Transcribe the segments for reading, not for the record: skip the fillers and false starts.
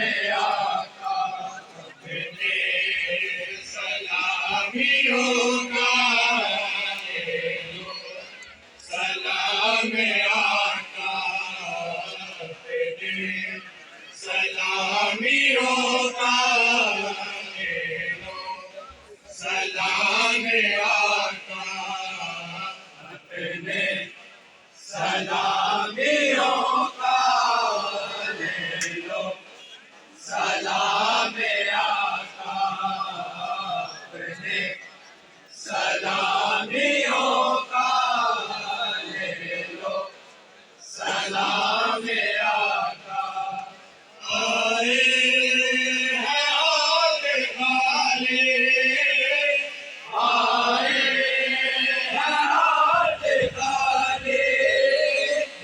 आका अपने सलामियों का ले लो सलाम आका अपने सलामियों का ले लो सलाम आका अपने सलामियों का ले लो सलाम आका अपने सलामियों का ले लो सलाम आका आए हैं आज वाले आए हैं आज वाले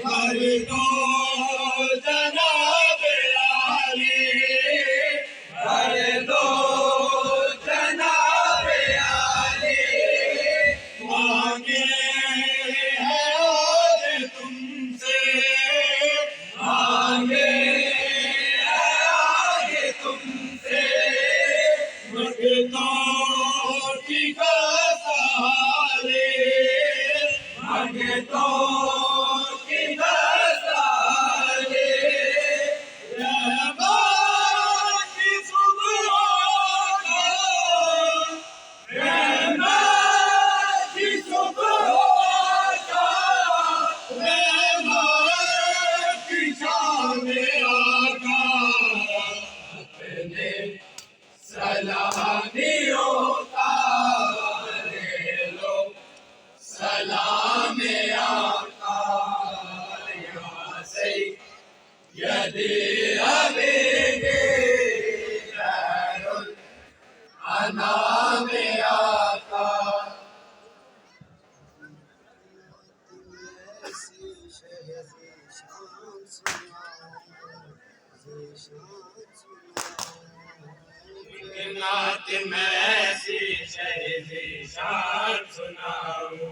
भर दो जनाब आले भर दो जनाब आले मांगे हैं आज तुमसे मांगे हैं आज तुमसे भगतों की सहारे भगतों की सहारे रहमान की सुबह का रहमान की सुबह का रहमान की शान आका अपने सलामियों का ले लो सलाम आका या सैयदी हबीबी खैरुल अनाम आका नात में ऐसी शान सुनाऊं